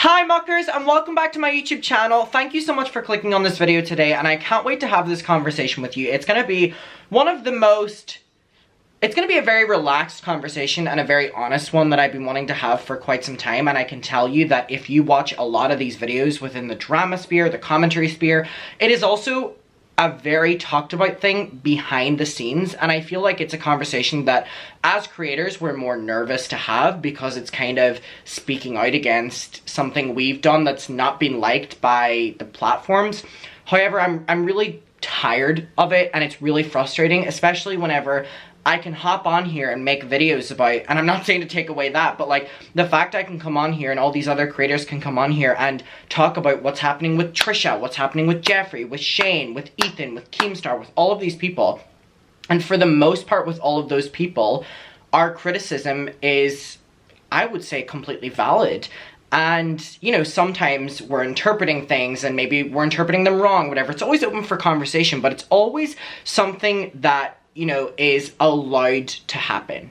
Hi muckers, and welcome back to my YouTube channel. Thank you so much for clicking on this video today, and I can't wait to have this conversation with you. It's gonna be it's gonna be a very relaxed conversation and a very honest one that I've been wanting to have for quite some time, and I can tell you that if you watch a lot of these videos within the drama sphere, the commentary sphere, it is also a very talked about thing behind the scenes, and I feel like it's a conversation that as creators we're more nervous to have because it's kind of speaking out against something we've done that's not been liked by the platforms. However, I'm really tired of it, and it's really frustrating, especially whenever I can hop on here and make videos about, and I'm not saying to take away that, but like the fact I can come on here and all these other creators can come on here and talk about what's happening with Trisha, what's happening with Jeffree, with Shane, with Ethan, with Keemstar, with all of these people. And for the most part with all of those people, our criticism is, I would say, completely valid. And, you know, sometimes we're interpreting things and maybe we're interpreting them wrong, whatever. It's always open for conversation, but it's always something that, you know, is allowed to happen.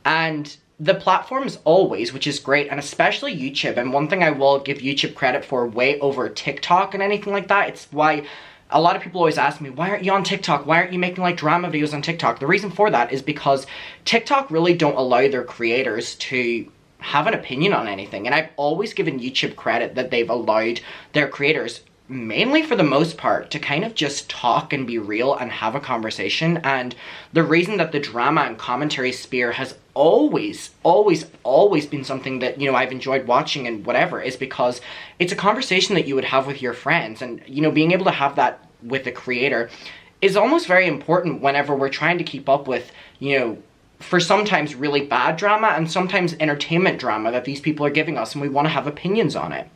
And the platforms always, which is great, and especially YouTube, and one thing I will give YouTube credit for way over TikTok and anything like that, it's why a lot of people always ask me, why aren't you on TikTok? Why aren't you making like drama videos on TikTok? The reason for that is because TikTok really don't allow their creators to have an opinion on anything. And I've always given YouTube credit that they've allowed their creators, mainly for the most part, to kind of just talk and be real and have a conversation. And the reason that the drama and commentary sphere has always been something that, you know, I've enjoyed watching and whatever is because it's a conversation that you would have with your friends. And, you know, being able to have that with a creator is almost very important whenever we're trying to keep up with, you know, for sometimes really bad drama and sometimes entertainment drama that these people are giving us, and we want to have opinions on it.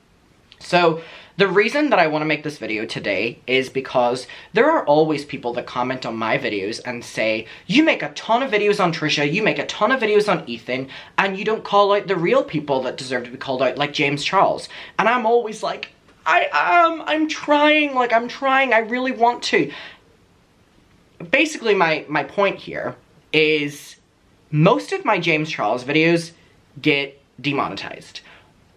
So the reason that I want to make this video today is because there are always people that comment on my videos and say, you make a ton of videos on Trisha, you make a ton of videos on Ethan, and you don't call out the real people that deserve to be called out, like James Charles. And I'm always like, I'm trying, I really want to. Basically, my point here is most of my James Charles videos get demonetized.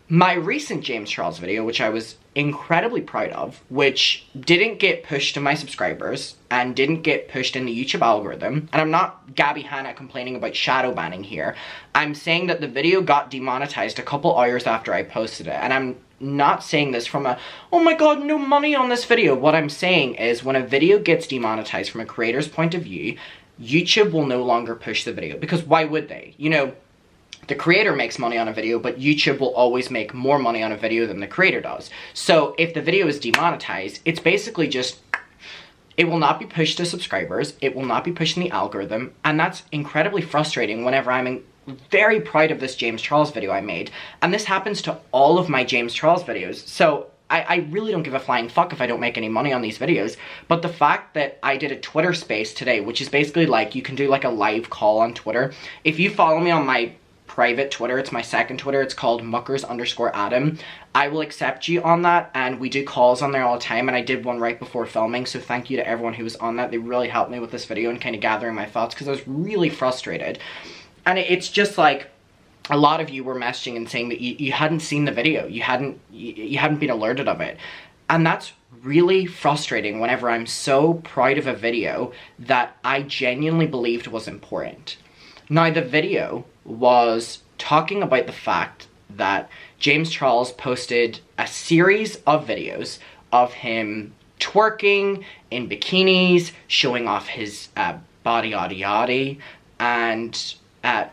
My recent James Charles video, which I was incredibly proud of, which didn't get pushed to my subscribers and didn't get pushed in the YouTube algorithm, and I'm not Gabby Hanna complaining about shadow banning here, I'm saying that the video got demonetized a couple hours after I posted it, and I'm not saying this from a, oh my god, no money on this video. What I'm saying is when a video gets demonetized from a creator's point of view, YouTube will no longer push the video, because why would they? You know, the creator makes money on a video, but YouTube will always make more money on a video than the creator does. So if the video is demonetized, it's basically just, it will not be pushed to subscribers, it will not be pushed in the algorithm, and that's incredibly frustrating whenever I'm very proud of this James Charles video I made. And this happens to all of my James Charles videos. So I really don't give a flying fuck if I don't make any money on these videos, but the fact that I did a Twitter space today, which is basically like, you can do like a live call on Twitter. If you follow me on my private Twitter, it's my second Twitter, it's called muckers_Adam. I will accept you on that, and we do calls on there all the time, and I did one right before filming, so thank you to everyone who was on that. They really helped me with this video and kind of gathering my thoughts, because I was really frustrated. And it's just like, a lot of you were messaging and saying that you hadn't seen the video, you hadn't been alerted of it. And that's really frustrating whenever I'm so proud of a video that I genuinely believed was important. Now, the video was talking about the fact that James Charles posted a series of videos of him twerking in bikinis, showing off his body yada yada, and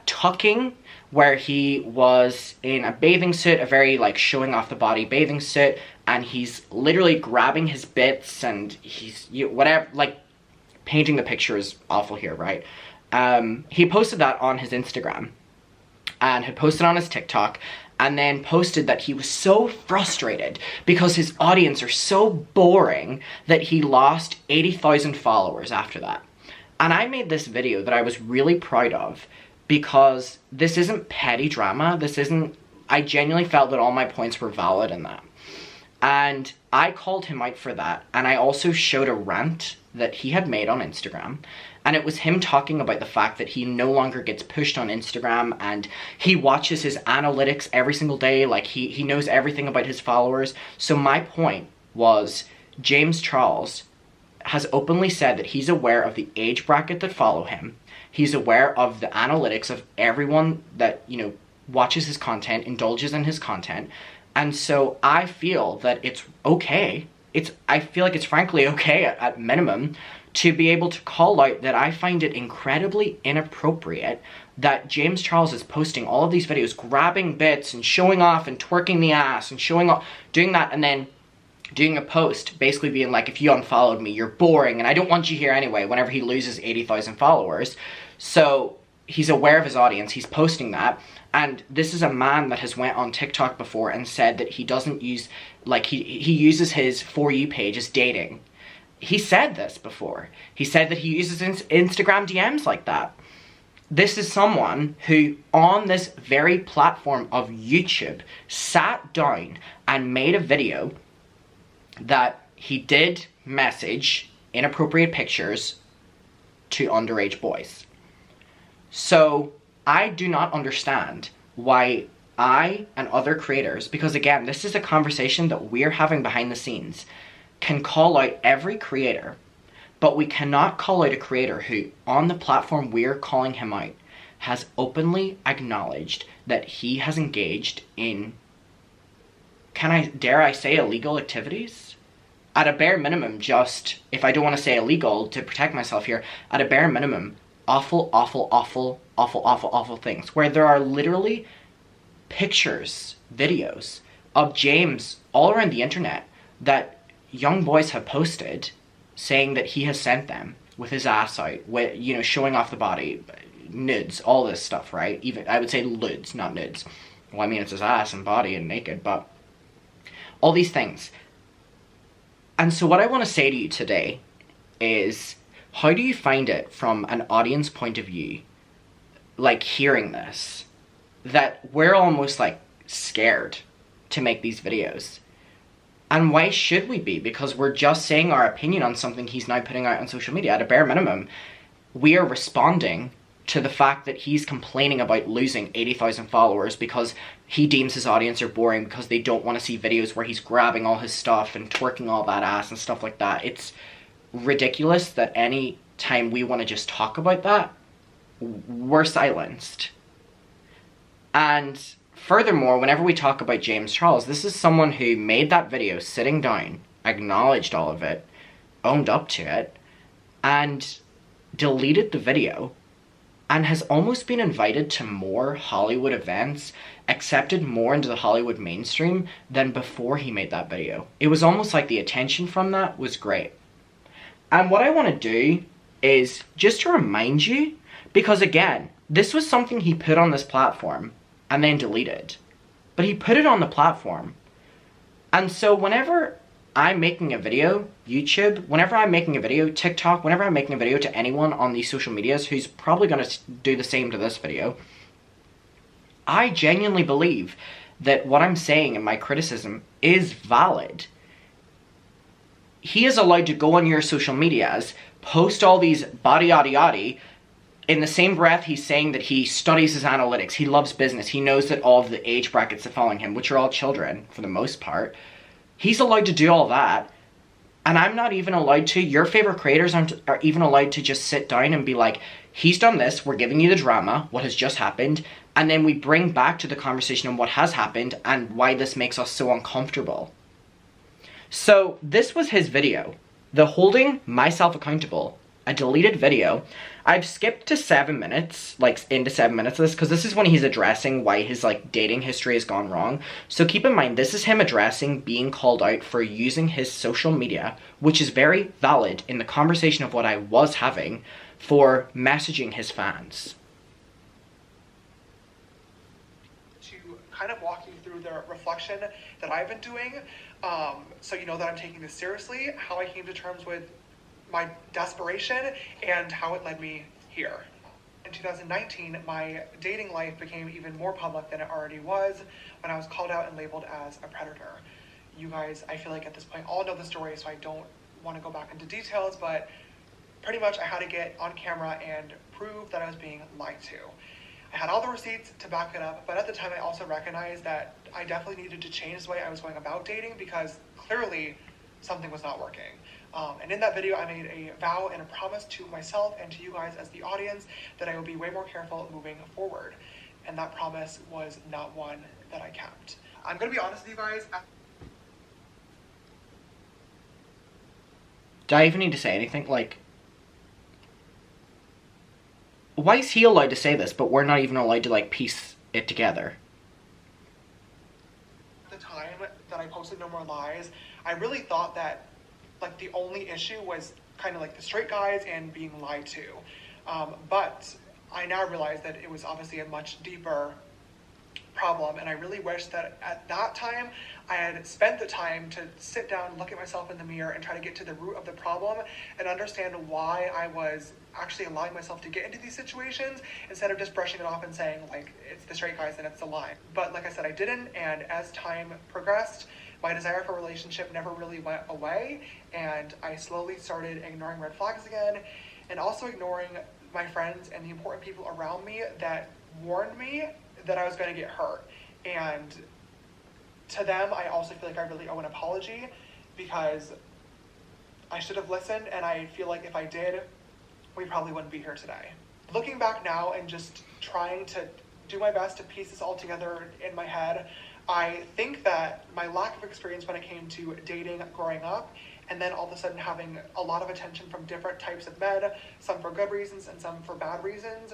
tucking, where he was in a bathing suit, a very like showing off the body bathing suit, and he's literally grabbing his bits and he's, whatever, like, painting the picture is awful here, right? He posted that on his Instagram and had posted on his TikTok, and then posted that he was so frustrated because his audience are so boring that he lost 80,000 followers after that. And I made this video that I was really proud of because this isn't petty drama. This isn't, I genuinely felt that all my points were valid in that. And I called him out for that, and I also showed a rant that he had made on Instagram, And it was him talking about the fact that he no longer gets pushed on Instagram, and he watches his analytics every single day. Like, he knows everything about his followers. So my point was, James Charles has openly said that he's aware of the age bracket that follow him. He's aware of the analytics of everyone that, you know, watches his content, indulges in his content. And so I feel that it's okay. I feel like it's frankly okay at minimum to be able to call out that I find it incredibly inappropriate that James Charles is posting all of these videos, grabbing bits and showing off and twerking the ass and showing off, doing that, and then doing a post basically being like, if you unfollowed me, you're boring and I don't want you here anyway, whenever he loses 80,000 followers. So he's aware of his audience, he's posting that, and this is a man that has went on TikTok before and said that he doesn't use, like, he uses his For You page as dating. He said this before. He said that he uses Instagram DMs like that. This is someone who, on this very platform of YouTube, sat down and made a video that he did message inappropriate pictures to underage boys. So I do not understand why I and other creators, because again, this is a conversation that we're having behind the scenes, can call out every creator, but we cannot call out a creator who, on the platform we're calling him out, has openly acknowledged that he has engaged in, dare I say, illegal activities? At a bare minimum, just, if I don't want to say illegal to protect myself here, at a bare minimum, awful things, where there are literally pictures, videos of James all around the internet that young boys have posted saying that he has sent them with his ass out, with, you know, showing off the body, nudes, all this stuff, right? Even, I would say ludes, not nudes. Well, I mean, it's his ass and body and naked, but all these things. And so what I want to say to you today is, how do you find it from an audience point of view, like, hearing this, that we're almost, like, scared to make these videos? And why should we be? Because we're just saying our opinion on something he's now putting out on social media. At a bare minimum, we are responding to the fact that he's complaining about losing 80,000 followers because he deems his audience are boring, because they don't want to see videos where he's grabbing all his stuff and twerking all that ass and stuff like that. It's ridiculous that any time we want to just talk about that, we're silenced. And furthermore, whenever we talk about James Charles, this is someone who made that video sitting down, acknowledged all of it, owned up to it, and deleted the video, and has almost been invited to more Hollywood events, accepted more into the Hollywood mainstream than before he made that video. It was almost like the attention from that was great. And what I want to do is just to remind you, because again, this was something he put on this platform and then deleted. But he put it on the platform. And so whenever I'm making a video, YouTube, whenever I'm making a video, TikTok, whenever I'm making a video to anyone on these social medias who's probably going to do the same to this video, I genuinely believe that what I'm saying in my criticism is valid. He is allowed to go on your social medias, post all these body yada yada. In the same breath, he's saying that he studies his analytics, he loves business, he knows that all of the age brackets that following him, which are all children for the most part, he's allowed to do all that, and I'm not even allowed to. Your favorite creators aren't even allowed to just sit down and be like, he's done this, we're giving you the drama, what has just happened, and then we bring back to the conversation on what has happened and why this makes us so uncomfortable. So this was his video, the holding myself accountable, a deleted video. I've skipped to 7 minutes, like into 7 minutes of this, because this is when he's addressing why his like dating history has gone wrong. So keep in mind, this is him addressing being called out for using his social media, which is very valid in the conversation of what I was having, for messaging his fans. To kind of walk you through the reflection that I've been doing, so you know that I'm taking this seriously, how I came to terms with my desperation, and how it led me here. In 2019, my dating life became even more public than it already was when I was called out and labeled as a predator. You guys, I feel like at this point, all know the story, so I don't want to go back into details, but pretty much I had to get on camera and prove that I was being lied to. I had all the receipts to back it up, but at the time I also recognized that I definitely needed to change the way I was going about dating because clearly something was not working. And in that video, I made a vow and a promise to myself and to you guys as the audience that I would be way more careful moving forward. And that promise was not one that I kept. I'm gonna be honest with you guys. Do I even need to say anything? Like, why is he allowed to say this, but we're not even allowed to, like, piece it together? At the time that I posted No More Lies, I really thought that, like, the only issue was kind of like the straight guys and being lied to. But I now realize that it was obviously a much deeper problem, and I really wish that at that time I had spent the time to sit down, look at myself in the mirror, and try to get to the root of the problem and understand why I was actually allowing myself to get into these situations instead of just brushing it off and saying, like, it's the straight guys and it's the lie. But like I said, I didn't, and as time progressed, my desire for a relationship never really went away, and I slowly started ignoring red flags again, and also ignoring my friends and the important people around me that warned me that I was going to get hurt. And to them, I also feel like I really owe an apology because I should have listened, and I feel like if I did, we probably wouldn't be here today. Looking back now and just trying to do my best to piece this all together in my head, I think that my lack of experience when it came to dating growing up, and then all of a sudden having a lot of attention from different types of men, some for good reasons and some for bad reasons,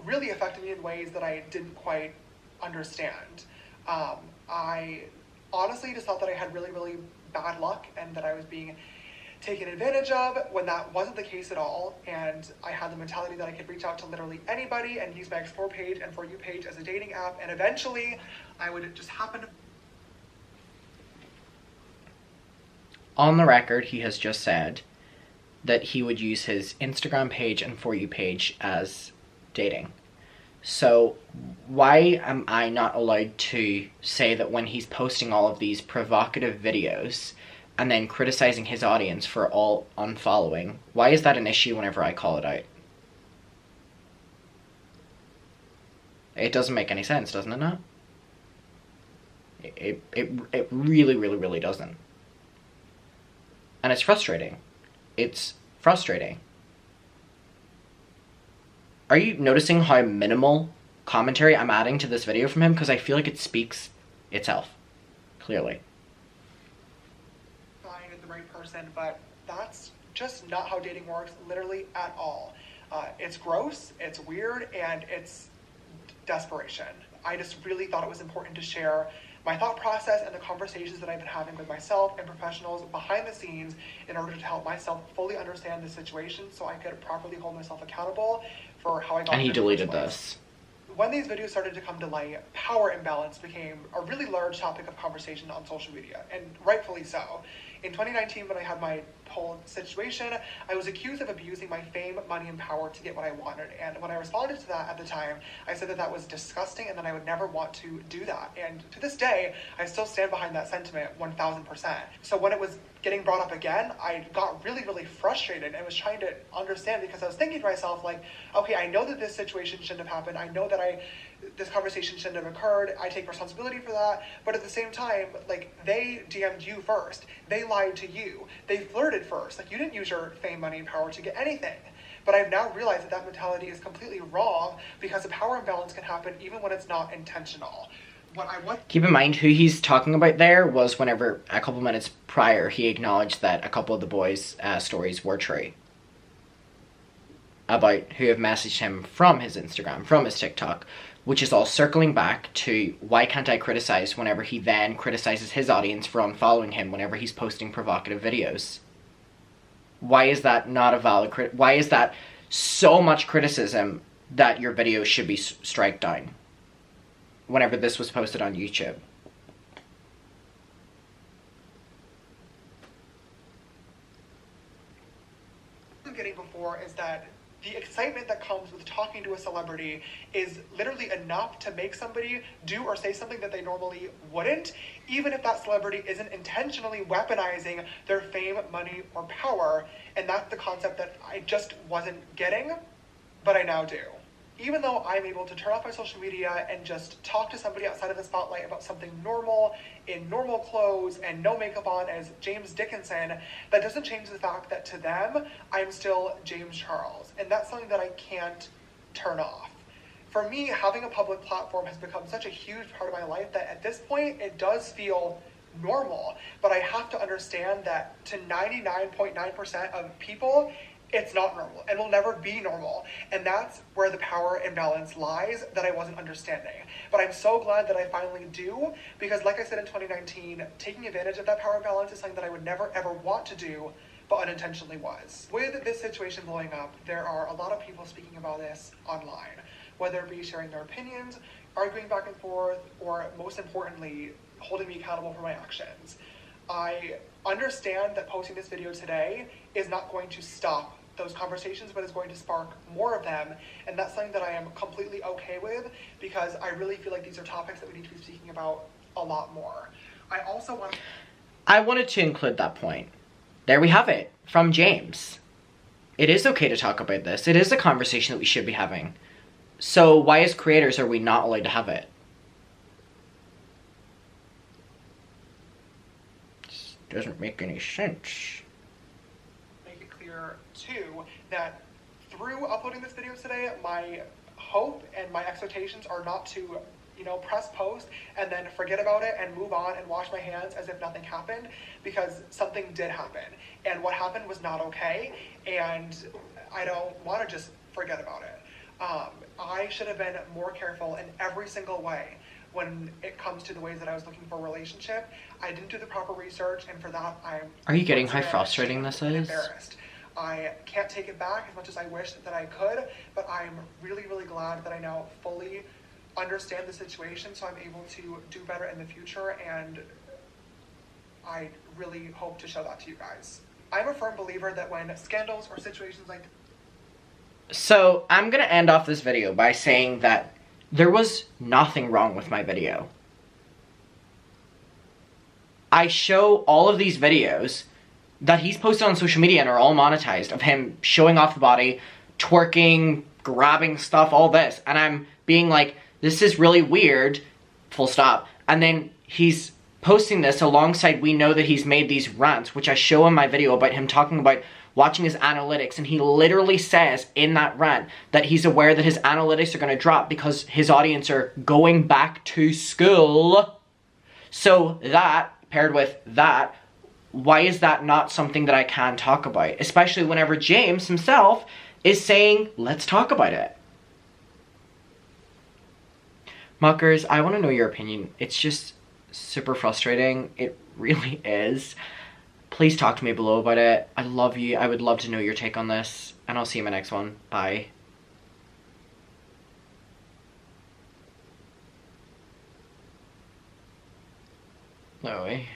really affected me in ways that I didn't quite understand. I honestly just thought that I had really, really bad luck and that I was being taken advantage of when that wasn't the case at all. And I had the mentality that I could reach out to literally anybody and use my Explore page and For You page as a dating app. And eventually I would just happen to... On the record, he has just said that he would use his Instagram page and For You page as dating. So why am I not allowed to say that when he's posting all of these provocative videos and then criticizing his audience for all unfollowing, why is that an issue whenever I call it out? It doesn't make any sense, doesn't it not? It really, really, really doesn't. And it's frustrating. It's frustrating. Are you noticing how minimal commentary I'm adding to this video from him? Because I feel like it speaks itself, clearly. Find the right person, but that's just not how dating works, literally at all. It's gross, it's weird, and it's desperation. I just really thought it was important to share my thought process and the conversations that I've been having with myself and professionals behind the scenes in order to help myself fully understand the situation so I could properly hold myself accountable for how I got. And he deleted this. When these videos started to come to light, power imbalance became a really large topic of conversation on social media, and rightfully so. In 2019, when I had my whole situation, I was accused of abusing my fame, money, and power to get what I wanted. And when I responded to that at the time, I said that that was disgusting and that I would never want to do that. And to this day, I still stand behind that sentiment 1000%. So when it was getting brought up again, I got really, really frustrated and was trying to understand, because I was thinking to myself, like, okay, I know that this situation shouldn't have happened. I know that this conversation shouldn't have occurred. I take responsibility for that. But at the same time, like, they DM'd you first. They lied to you. They flirted first. Like, you didn't use your fame, money, and power to get anything. But I've now realized that that mentality is completely wrong, because a power imbalance can happen even when it's not intentional. Keep in mind, who he's talking about there was whenever, a couple minutes prior, he acknowledged that a couple of the boys' stories were true. About who have messaged him from his Instagram, from his TikTok, which is all circling back to why can't I criticize whenever he then criticizes his audience for unfollowing him whenever he's posting provocative videos. Why is that not a valid why is that so much criticism that your video should be striked down whenever this was posted on YouTube? Getting before is that the excitement that comes with talking to a celebrity is literally enough to make somebody do or say something that they normally wouldn't, even if that celebrity isn't intentionally weaponizing their fame, money, or power. And that's the concept that I just wasn't getting, but I now do. Even though I'm able to turn off my social media and just talk to somebody outside of the spotlight about something normal, in normal clothes and no makeup on as James Dickinson, that doesn't change the fact that to them, I'm still James Charles. And that's something that I can't turn off. For me, having a public platform has become such a huge part of my life that at this point, it does feel normal. But I have to understand that to 99.9% of people, it's not normal and will never be normal. And that's where the power imbalance lies that I wasn't understanding. But I'm so glad that I finally do, because like I said in 2019, taking advantage of that power imbalance is something that I would never ever want to do, but unintentionally was. With this situation blowing up, there are a lot of people speaking about this online, whether it be sharing their opinions, arguing back and forth, or most importantly, holding me accountable for my actions. I understand that posting this video today is not going to stop those conversations, but is going to spark more of them, and that's something that I am completely okay with, because I really feel like these are topics that we need to be speaking about a lot more. I wanted to include that point. There we have it, from James. It is okay to talk about this. It is a conversation that we should be having. So why as creators are we not allowed to have it? This doesn't make any sense. Too, that through uploading this video today, my hope and my expectations are not to, press post and then forget about it and move on and wash my hands as if nothing happened, because something did happen. And what happened was not okay, and I don't want to just forget about it. I should have been more careful in every single way when it comes to the ways that I was looking for a relationship. I didn't do the proper research, and for that I'm... Are you getting how frustrating this is? Embarrassed. I can't take it back as much as I wish that I could, but I'm really, really glad that I now fully understand the situation, so I'm able to do better in the future, and I really hope to show that to you guys. I'm a firm believer that when scandals or situations like... So, I'm gonna end off this video by saying that there was nothing wrong with my video. I show all of these videos that he's posted on social media and are all monetized, of him showing off the body, twerking, grabbing stuff, all this. And I'm being like, this is really weird, full stop. And then he's posting this alongside, we know that he's made these rants, which I show in my video about him talking about watching his analytics. And he literally says in that rant that he's aware that his analytics are going to drop because his audience are going back to school. So that, paired with that, why is that not something that I can talk about? Especially whenever James himself is saying, let's talk about it. Muckers, I want to know your opinion. It's just super frustrating. It really is. Please talk to me below about it. I love you. I would love to know your take on this. And I'll see you in my next one. Bye. No way.